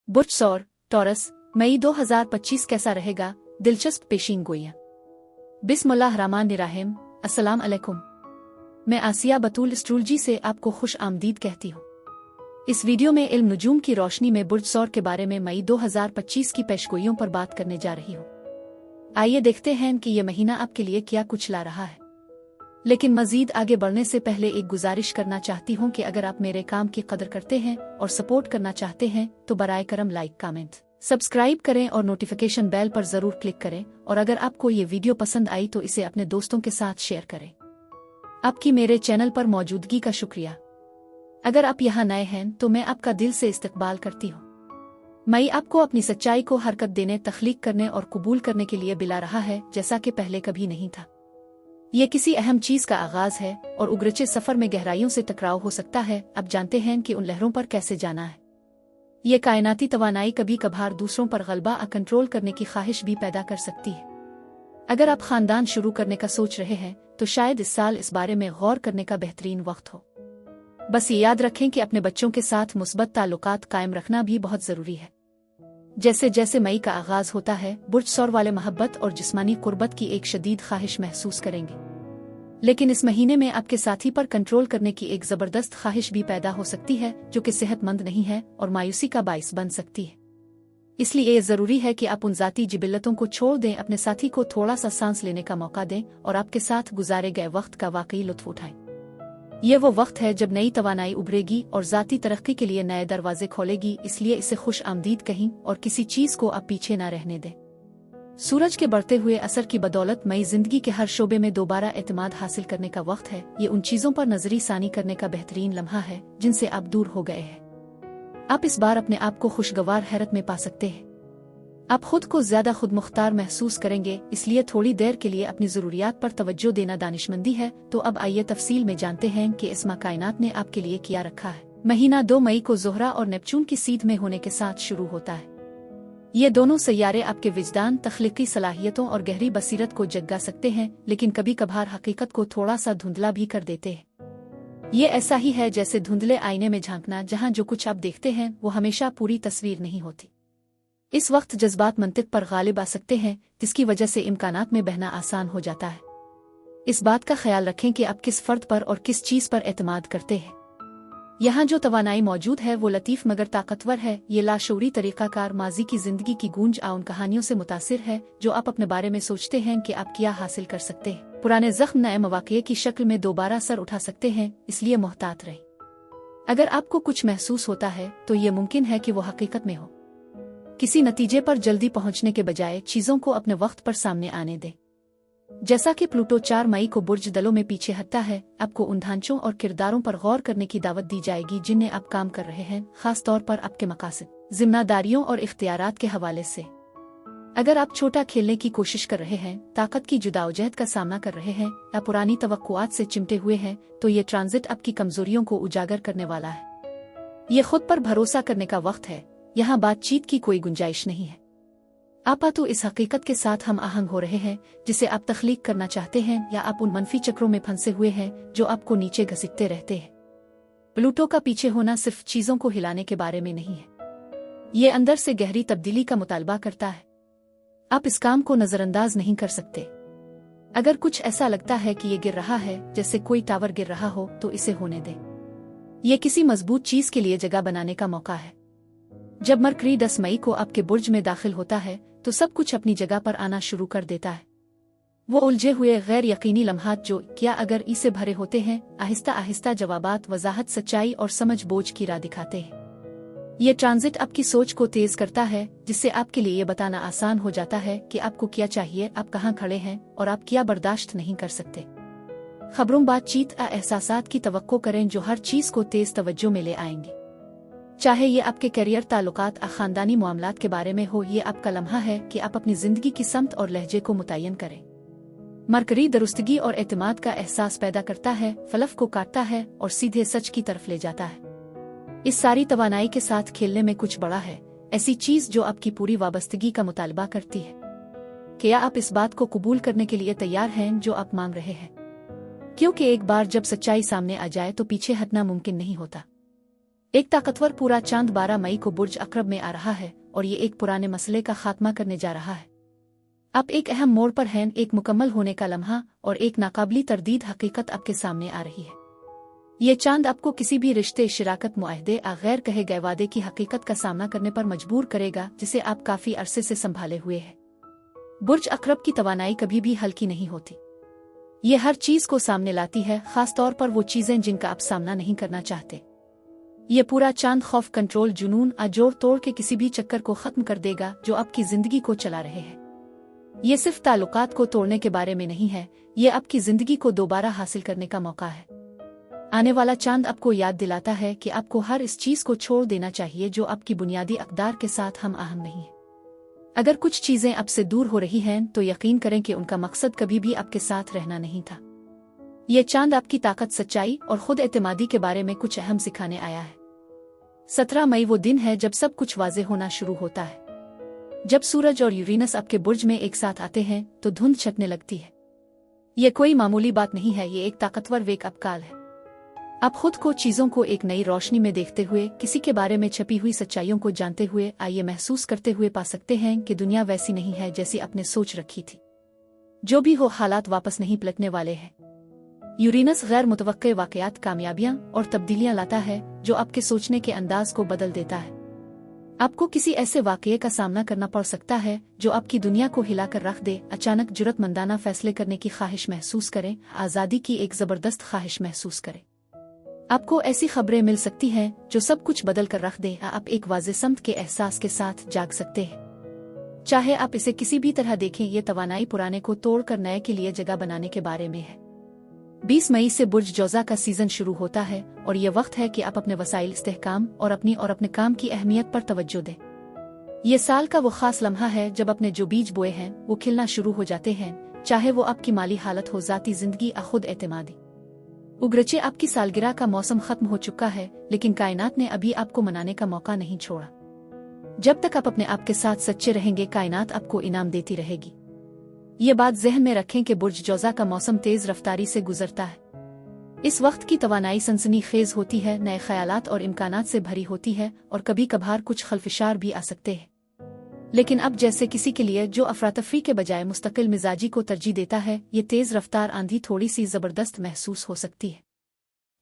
बुर्ज सौर टॉरस मई 2025 कैसा रहेगा? दिलचस्प पेशीन गोइयां। बिस्मिल्लाहिर्रहमानिर्रहीम। अस्सलाम अलैकुम। मैं आसिया बतूल एस्ट्रोलॉजी से आपको खुश आमदीद कहती हूँ। इस वीडियो में इल्म नुजूम की रोशनी में बुर्ज सौर के बारे में मई 2025 की पेशगोइयों पर बात करने जा रही हूँ। आइए देखते हैं कि यह महीना आपके लिए क्या कुछ ला रहा है। लेकिन मजीद आगे बढ़ने से पहले एक गुजारिश करना चाहती हूँ कि अगर आप मेरे काम की कदर करते हैं और सपोर्ट करना चाहते हैं तो बराए करम लाइक, कमेंट, सब्सक्राइब करें और नोटिफिकेशन बेल पर जरूर क्लिक करें। और अगर आपको ये वीडियो पसंद आई तो इसे अपने दोस्तों के साथ शेयर करें। आपकी मेरे चैनल पर मौजूदगी का शुक्रिया। अगर आप यहाँ नए हैं तो मैं आपका दिल से इस्तकबाल करती हूँ। मई आपको अपनी सच्चाई को हरकत देने, तख्लीक करने और कबूल करने के लिए बुला रहा है जैसा कि पहले कभी नहीं था। ये किसी अहम चीज का आगाज है और उगरचे सफर में गहराइयों से टकराव हो सकता है। अब जानते हैं कि उन लहरों पर कैसे जाना है। ये कायनाती तवानाई कभी कभार दूसरों पर गलबा कंट्रोल करने की ख्वाहिश भी पैदा कर सकती है। अगर आप खानदान शुरू करने का सोच रहे हैं तो शायद इस साल इस बारे में गौर करने का बेहतरीन वक्त हो। बस ये याद रखें कि अपने बच्चों के साथ मुस्बत ताल्लुकात कायम रखना भी बहुत जरूरी है। जैसे जैसे मई का आगाज होता है, बुर्ज सौर वाले मोहब्बत और जिस्मानी कुर्बत की एक शदीद ख्वाहिश महसूस करेंगे। लेकिन इस महीने में आपके साथी पर कंट्रोल करने की एक जबरदस्त ख्वाहिश भी पैदा हो सकती है जो कि सेहतमंद नहीं है और मायूसी का बाइस बन सकती है। इसलिए ये जरूरी है कि आप उन जाती जिबिल्लतों को छोड़ दें, अपने साथी को थोड़ा सा सांस लेने का मौका दें और आपके साथ गुजारे गए वक्त का वाकई लुत्फ उठाएं। ये वो वक्त है जब नई तवानाई उभरेगी और जाती तरक्की के लिए नए दरवाजे खोलेगी। इसलिए इसे खुश आमदीद कहीं और किसी चीज को आप पीछे न रहने दें। सूरज के बढ़ते हुए असर की बदौलत मई जिंदगी के हर शोबे में दोबारा एतमाद हासिल करने का वक्त है। ये उन चीजों पर नजरी सानी करने का बेहतरीन लम्हा है जिनसे आप दूर हो गए हैं। आप इस बार अपने आप को खुशगवार हैरत में पा सकते हैं। आप खुद को ज्यादा खुद मुख्तार महसूस करेंगे। इसलिए थोड़ी देर के लिए अपनी जरूरियात पर तवज्जो देना दानिशमंदी है। तो अब आइए तफसील में जानते हैं कि इस माह कायनात ने आपके लिए क्या रखा है। महीना 2 मई को ज़ोहरा और नेपचून की सीध में होने के साथ शुरू होता है। ये दोनों सैयारे आपके विजदान, तख्लीकी सलाहियतों और गहरी बसीरत को जगा सकते हैं, लेकिन कभी कभार हकीकत को थोड़ा सा धुंधला भी कर देते हैं। ये ऐसा ही है जैसे धुंधले आईने में झांकना, जहां जो कुछ आप देखते हैं वो हमेशा पूरी तस्वीर नहीं होती। इस वक्त जज्बात मंतिक पर गालिब आ सकते हैं, जिसकी वजह से इम्कानात में बहना आसान हो जाता है। इस बात का ख्याल रखें कि आप किस फर्द पर और किस चीज पर एतमाद करते हैं। यहाँ जो तवानाई मौजूद है वो लतीफ मगर ताकतवर है। ये लाशऊरी तरीकाकार माजी की जिंदगी की गूंज उन कहानियों से मुतासिर है जो आप अपने बारे में सोचते हैं कि आप क्या हासिल कर सकते हैं। पुराने जख्म नए मवाक़े की शक्ल में दोबारा सर उठा सकते हैं, इसलिए मोहतात रहें। अगर आपको कुछ महसूस होता है तो ये मुमकिन है कि वो हकीकत में हो। किसी नतीजे पर जल्दी पहुंचने के बजाय चीजों को अपने वक्त पर सामने आने दें। जैसा कि प्लूटो 4 मई को बुर्ज दलों में पीछे हटता है, आपको उन ढांचों और किरदारों पर गौर करने की दावत दी जाएगी जिन्हें आप काम कर रहे हैं, खास तौर पर आपके मकासद, जिम्मेदारियों और इख्तियारात के हवाले से। अगर आप छोटा खेलने की कोशिश कर रहे हैं, ताकत की जुदावजहद का सामना कर रहे हैं या पुरानी तवक्कुआत से चिमटे हुए हैं, तो ये ट्रांजिट आपकी कमजोरियों को उजागर करने वाला है। ये खुद पर भरोसा करने का वक्त है। यहाँ बातचीत की कोई गुंजाइश नहीं है। आप तो इस हकीकत के साथ हम आहंग हो रहे हैं जिसे आप तख्लीक करना चाहते हैं, या आप उन मनफी चक्रों में फंसे हुए हैं जो आपको नीचे घसीटते रहते हैं। प्लूटो का पीछे होना सिर्फ चीजों को हिलाने के बारे में नहीं है, ये अंदर से गहरी तब्दीली का मुतालबा करता है। आप इस काम को नजरअंदाज नहीं कर सकते। अगर कुछ ऐसा लगता है कि ये गिर रहा है जैसे कोई टावर गिर रहा हो, तो इसे होने दें। ये किसी मजबूत चीज के लिए जगह बनाने का मौका है। जब मरकरी 10 मई को आपके बुर्ज में दाखिल होता है तो सब कुछ अपनी जगह पर आना शुरू कर देता है। वो उलझे हुए गैर यकीनी लम्हात जो क्या अगर इसे भरे होते हैं, आहिस्ता आहिस्ता जवाबात, वजाहत, सच्चाई और समझ बोझ की राह दिखाते हैं। ये ट्रांजिट आपकी सोच को तेज करता है, जिससे आपके लिए ये बताना आसान हो जाता है कि आपको क्या चाहिए, आप कहाँ खड़े हैं और आप क्या बर्दाश्त नहीं कर सकते। खबरों, बातचीत, एहसासात की तवक्को करें जो हर चीज को तेज तवज्जो में ले आएंगे। चाहे ये आपके करियर, ताल्लुकात, खानदानी मामलात के बारे में हो, ये आपका लम्हा है कि आप अपनी जिंदगी की समत और लहजे को मुतय्यन करें। मरकरी दुरुस्तगी और एतमाद का एहसास पैदा करता है, फलफ को काटता है और सीधे सच की तरफ ले जाता है। इस सारी तवानाई के साथ खेलने में कुछ बड़ा है, ऐसी चीज जो आपकी पूरी वाबस्तगी का मुतालबा करती है। क्या आप इस बात को कबूल करने के लिए तैयार हैं जो आप मांग रहे हैं? क्योंकि एक बार जब सच्चाई सामने आ जाए तो पीछे हटना मुमकिन नहीं होता। एक ताकतवर पूरा चांद 12 मई को बुर्ज अक्रब में आ रहा है और ये एक पुराने मसले का खात्मा करने जा रहा है। आप एक अहम मोड़ पर हैं, एक मुकम्मल होने का लम्हा और एक नाकाबिली तरदीद हकीकत आपके सामने आ रही है। ये चांद आपको किसी भी रिश्ते, शिराकत, मुआहदे या गैर कहे गए वादे की हकीकत का सामना करने पर मजबूर करेगा जिसे आप काफी अरसे से संभाले हुए हैं। बुर्ज अक्रब की तवानाई कभी भी हल्की नहीं होती। ये हर चीज को सामने लाती है, खास तौर पर वो चीजें जिनका आप सामना नहीं करना चाहते। ये पूरा चांद खौफ, कंट्रोल, जुनून आ जोड़ तोड़ के किसी भी चक्कर को खत्म कर देगा जो आपकी जिंदगी को चला रहे हैं। ये सिर्फ ताल्लुकात को तोड़ने के बारे में नहीं है, ये आपकी जिंदगी को दोबारा हासिल करने का मौका है। आने वाला चांद आपको याद दिलाता है कि आपको हर इस चीज को छोड़ देना चाहिए जो आपकी बुनियादी अक़दार के साथ हम आहंग नहीं है। अगर कुछ चीजें आपसे दूर हो रही हैं तो यकीन करें कि उनका मकसद कभी भी आपके साथ रहना नहीं था। ये चांद आपकी ताकत, सच्चाई और खुद एतमादी के बारे में कुछ अहम सिखाने आया है। 17 मई वो दिन है जब सब कुछ वाज़े होना शुरू होता है। जब सूरज और यूरेनस आपके बुर्ज में एक साथ आते हैं तो धुंध छटने लगती है। ये कोई मामूली बात नहीं है, ये एक ताकतवर वेक अप कॉल है। आप खुद को, चीजों को एक नई रोशनी में देखते हुए, किसी के बारे में छपी हुई सच्चाइयों को जानते हुए, आइए महसूस करते हुए पा सकते हैं कि दुनिया वैसी नहीं है जैसी आपने सोच रखी थी। जो भी हो, हालात वापस नहीं पलटने वाले हैं। यूरेनस गैर मुतवक्के वाकयात, कामयाबियां और तब्दीलियां लाता है जो आपके सोचने के अंदाज को बदल देता है। आपको किसी ऐसे वाकये का सामना करना पड़ सकता है जो आपकी दुनिया को हिलाकर रख दे। अचानक जुर्रतमंदाना फैसले करने की ख्वाहिश महसूस करें, आज़ादी की एक जबरदस्त ख्वाहिश महसूस करें। आपको ऐसी खबरें मिल सकती हैं जो सब कुछ बदल कर रख दे। आप एक वाज़े समत के एहसास के साथ जाग सकते हैं। चाहे आप इसे किसी भी तरह देखें, ये तवानाई पुराने को तोड़कर नए के लिए जगह बनाने के बारे में है। 20 मई से बुर्ज जौज़ा का सीजन शुरू होता है और ये वक्त है कि आप अपने वसाइल, इस्तेहकाम और अपने काम की अहमियत पर तवज्जो दें। ये साल का वो खास लम्हा है जब अपने जो बीज बोए हैं वो खिलना शुरू हो जाते हैं, चाहे वो आपकी माली हालत हो, ज़ाती जिंदगी या खुद एतमादी। उगरचे आपकी सालगिरह का मौसम खत्म हो चुका है, लेकिन कायनात ने अभी आपको मनाने का मौका नहीं छोड़ा। जब तक आप अपने आप के साथ सच्चे रहेंगे, कायनात आपको इनाम देती रहेगी। ये बात ज़हन में रखें कि बुर्ज जौज़ा का मौसम तेज रफ्तारी से गुजरता है। इस वक्त की तवानाई सनसनी खेज होती है, नए ख्यालात और इम्कानात से भरी होती है और कभी कभार कुछ खलफिशार भी आ सकते हैं। लेकिन अब जैसे किसी के लिए जो अफरातफरी के बजाय मुस्तकिल मिजाजी को तरजीह देता है, ये तेज रफ्तार आंधी थोड़ी सी जबरदस्त महसूस हो सकती है।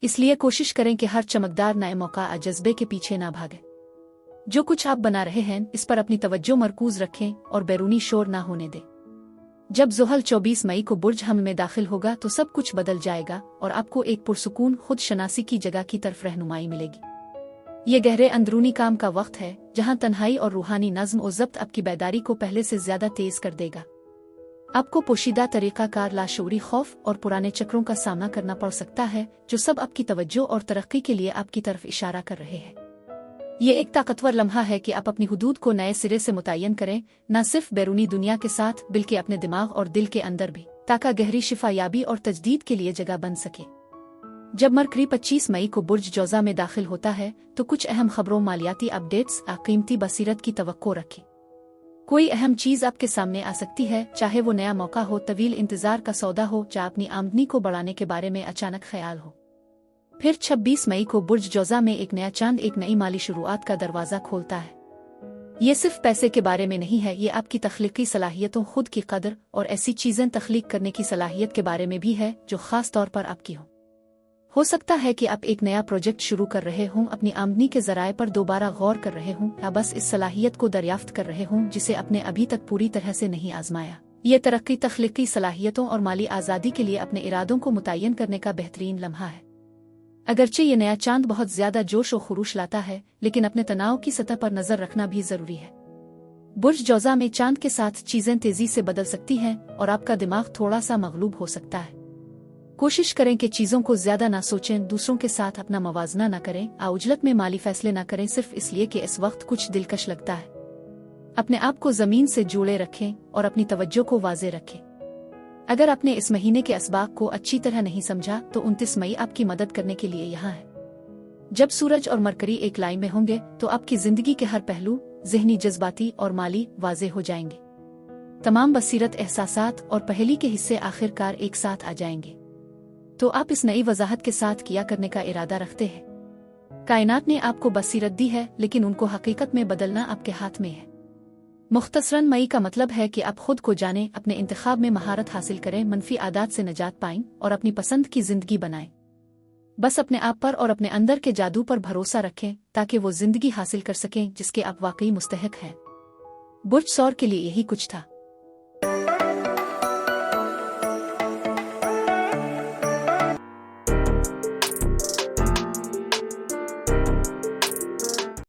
इसलिए कोशिश करें कि हर चमकदार नए मौका या जज्बे के पीछे ना भागें। जो कुछ आप बना रहे हैं इस पर अपनी तवज्जो मरकूज रखें और बैरूनी शोर ना होने दें। जब ज़ुहल 24 मई को बुर्ज हम में दाखिल होगा तो सब कुछ बदल जाएगा और आपको एक पुरसुकून खुद शनासी की जगह की तरफ रहनुमाई मिलेगी। ये गहरे अंदरूनी काम का वक्त है जहां तन्हाई और रूहानी नज़्म और ज़ब्त आपकी बेदारी को पहले से ज्यादा तेज कर देगा। आपको पोशीदा तरीक़ाकार, लाशऊरी खौफ और पुराने चक्रों का सामना करना पड़ सकता है जो सब आपकी तवज्जो और तरक्की के लिए आपकी तरफ इशारा कर रहे हैं। ये एक ताकतवर लम्हा है कि आप अपनी हुदूद को नए सिरे से मुतय्यन करें, न सिर्फ बैरूनी दुनिया के साथ बल्कि अपने दिमाग और दिल के अंदर भी, ताकि गहरी शिफायाबी और तजदीद के लिए जगह बन सके। जब मरकरी 25 मई को बुर्ज जौज़ा में दाखिल होता है तो कुछ अहम खबरों, मालियाती अपडेट्स या कीमती बसीरत की तवक्को रखें। कोई अहम चीज आपके सामने आ सकती है, चाहे वो नया मौका हो, तवील इंतजार का सौदा हो, या अपनी आमदनी को बढ़ाने के बारे में अचानक ख्याल हो। फिर 26 मई को बुर्ज जौज़ा में एक नया चांद एक नई माली शुरुआत का दरवाजा खोलता है। ये सिर्फ पैसे के बारे में नहीं है, ये आपकी तख्लीकी सलाहियतों, खुद की कदर और ऐसी चीजें तख्लीक करने की सलाहियत के बारे में भी है जो खास तौर पर आपकी हो सकता है कि आप एक नया प्रोजेक्ट शुरू कर रहे हों, अपनी आमदनी के जराए पर दोबारा गौर कर रहे हों, या बस इस सलाहियत को दरियाफ्त कर रहे हों जिसे आपने अभी तक पूरी तरह से नहीं आजमाया। ये तरक्की, तख्लीकी सलाहियतों और माली आज़ादी के लिए अपने इरादों को मुतय्यन करने का बेहतरीन लम्हा है। अगरचे ये नया चांद बहुत ज्यादा जोश और खरूश लाता है, लेकिन अपने तनाव की सतह पर नजर रखना भी जरूरी है। बुर्ज जौज़ा में चांद के साथ चीजें तेजी से बदल सकती हैं और आपका दिमाग थोड़ा सा मगलूब हो सकता है। कोशिश करें कि चीजों को ज्यादा ना सोचें, दूसरों के साथ अपना मवाजना ना करें, आउजलत में माली फैसले ना करें सिर्फ इसलिए कि इस वक्त कुछ दिलकश लगता है। अपने आप को जमीन से जोड़े रखें और अपनी तवज्जो को वाजे रखें। अगर आपने इस महीने के असबाब को अच्छी तरह नहीं समझा तो 29 मई आपकी मदद करने के लिए यहाँ है। जब सूरज और मरकरी एक लाइन में होंगे तो आपकी जिंदगी के हर पहलू, ज़हनी, जज्बाती और माली, वाजे हो जाएंगे। तमाम बसीरत, एहसासात और पहेली के हिस्से आखिरकार एक साथ आ जाएंगे। तो आप इस नई वजाहत के साथ क्या करने का इरादा रखते हैं? कायनात ने आपको बसीरत दी है, लेकिन उनको हकीकत में बदलना आपके हाथ में है। मुख्तसरन मई का मतलब है कि आप खुद को जानें, अपने इंतखाब में महारत हासिल करें, मनफी आदात से निजात पाएं और अपनी पसंद की जिंदगी बनाएं। बस अपने आप पर और अपने अंदर के जादू पर भरोसा रखें ताकि वो जिंदगी हासिल कर सकें जिसके आप वाकई मुस्तहिक हैं। बुर्ज सौर के लिए यही कुछ था।